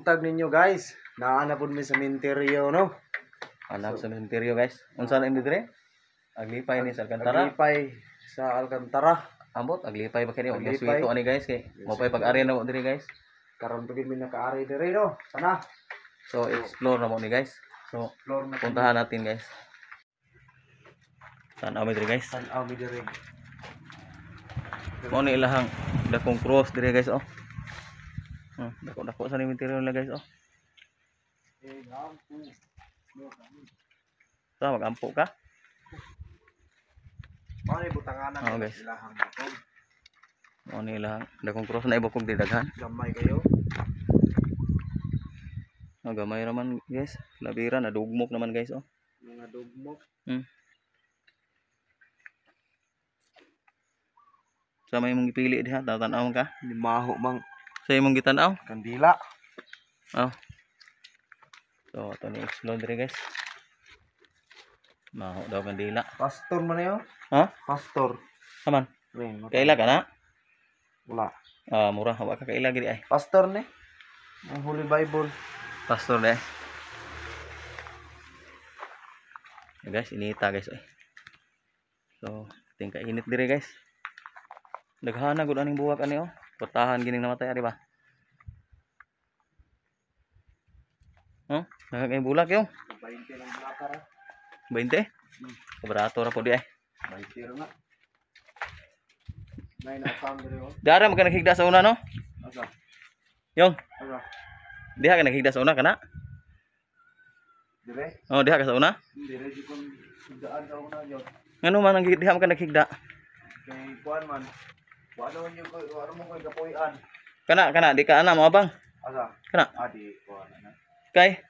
buntag ninyo guys. Naa na pud mi sa Minteryo no. Anak sa Minteryo guys. Unsa na indi dire? Aglipay ni sa Alcantara. Aglipay sa Alcantara. Ambot aglipay ba kini og Aglipay. suwito ani guys kay mo pay pag-ari na mo dire guys. Karon pud mi nakaari dire no. Sana. So explore na mo ni guys. So Explore na puntahan natin guys. Tanaw mi dire guys. Tanaw mi dire. Mo ni ilahang dakong cross dire guys oh. Dako-dako sa Minteryo nila guys oh. So magampo ka. Mao ni butanganan Oh, guys. ilahang bukog. Mo ni ilahang dakong cross na ibukog di daghan. Gamay kayo. Oh, gamay naman guys. Labiran na dugmok naman guys oh. Mga dugmok. Sa may mong ipili diha, tatanaw ka. Limaho mang Sa imong gitanaw. kandila. Oh. So, ito ni explore dire guys. Maho daw kandila. Pastor man yo. Ha? Pastor. Saman. Ring. Kaila ka na? Wala. Ah, mura. Wa ka kaila gid ay. Pastor ni. Ang Holy Bible. Pastor de. Guys, inita guys ay. So, tingka init dire guys. Daghana gud aning buwak ani oh. Patahan gining namatay ari ba? Oh, nagay bulak yo. 20 lang blakar. 20? Barato ra po di ay. 20 na. Nay na kam dire oh. Dara man ka naghigda sa una no? Asa? Yung, Asa? diha ka naghigda sa una kana? Dire? Oh, diha ka sa una? Dire di kon daan daw na yo. Ngano man ang diha man ka naghigda? Kay kuan man. Wala man yung wala mo koy kapoy-an. Kana di ka ana mo abang. Asa? Kana Adi kuan na. kay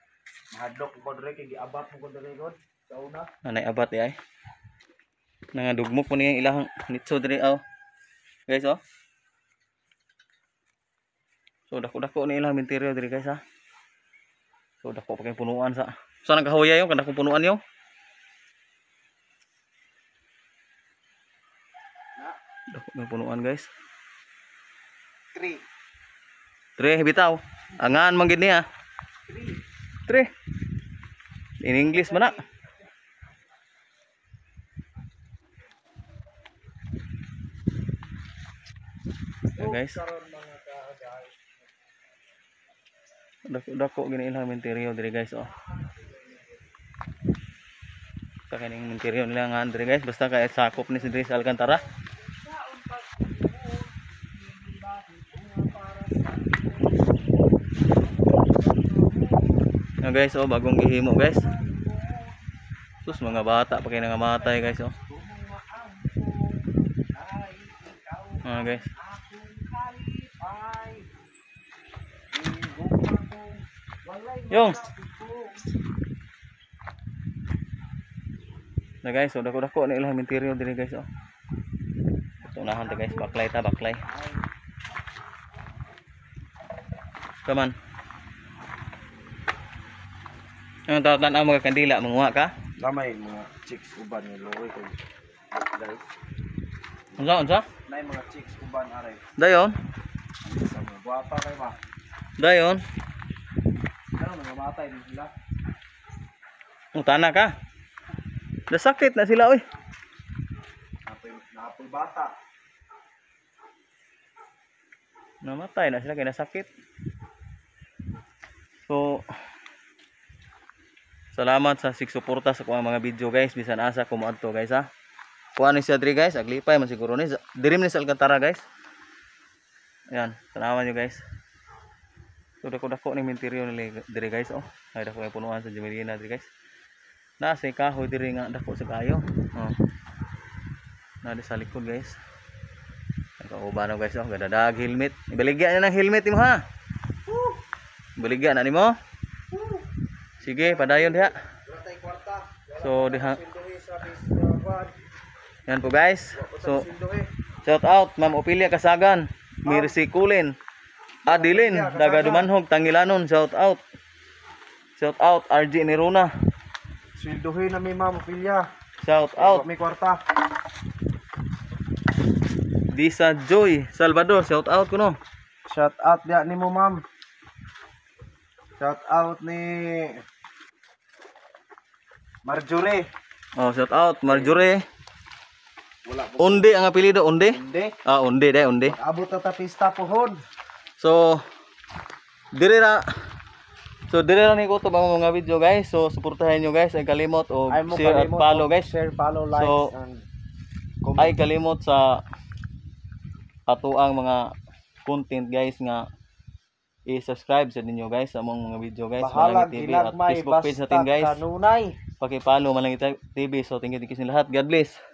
Mahadlok ko dire kay giabat mo ko dire god sa una. anay abat di ay. Nangadugmok po niya ilahang nitso diri aw. Guys oh. So dako-dako ni ilang Minteryo diri guys ha. So dako pa kay punuan sa. So nang kahoya yo kada ko punuan yo. Dako may punuan guys. 3. Tre bitaw. Angan man gid niya. Tre. In English man na. So guys. Dako gini ilang Minteryo diri guys oh. Sa kaning Minteryo nila nga diri guys basta kay sakop ni si Dres Alcantara. Na guys oh bagong gihimo guys. Sus mga bata pa kay nangamatay guys oh. Guys. Yung. Na guys, so dako-dako ni ilang Minteryo diri guys oh. Ito nahan ta guys, baklay ta, baklay. Kaman. Ang tawag mga kandila, manguha ka? Lamay mga chicks uban ni loy ko. Guys. Unsa? Nay mga chicks uban aray. Dayon. Sa mga guwapa kay ba. Dayon. Ano nangamatay din sila. Utana ka. Nasakit na sila oy. Napoy bata. Namatay na sila kay nasakit. So salamat sa sigsuporta sa kuang mga video guys bisan asa ko moadto guys ha. Kuan ni siya diri guys, aglipay man siguro ni. Diri ni sa Alcantara guys. Ayan, tanawan niyo guys. So dako-dako ni Minteryo nila diri guys oh. Ay dako may punuan sa Jamelina diri guys. Na sa kahoy diri nga dako sa kayo. Oh. Na di sa likod guys. Nagkaubano guys oh, gadadag helmet. Ibaligya na ng helmet mo ha. Baligya na nimo. Sige, padayon diha. So diha. Yan po guys. So shout out Ma'am Opilia Kasagan, Mirsi Kulin, Adilin, Daga Dumanhog, Tangilanon, shout out. Shout out RG Niruna. Sweldohin na mi Ma'am Opilia. Shout out May kwarta. Disa Joy Salvador, shout out kuno. Shout out dia nimo Ma'am. Shout out ni Marjorie. Oh, shout out Marjorie. Wala po. Undi ang apelyido, Undi. Hindi. Ah, Undi dai, Undi. Abot na ta pista pohon. So dire ra ni ko to mga video guys. So suportahan nyo guys, ay kalimot o Ay mo share at kalimot follow og guys. Share, follow, likes, So, and Ay kalimot sa atuang mga content guys nga i-subscribe sa ninyo guys sa among mga video guys. bahalag Malangit TV at ginagmay Facebook page basta natin guys. kanunay. Paki-follow Malangit TV. So thank you sa lahat. God bless.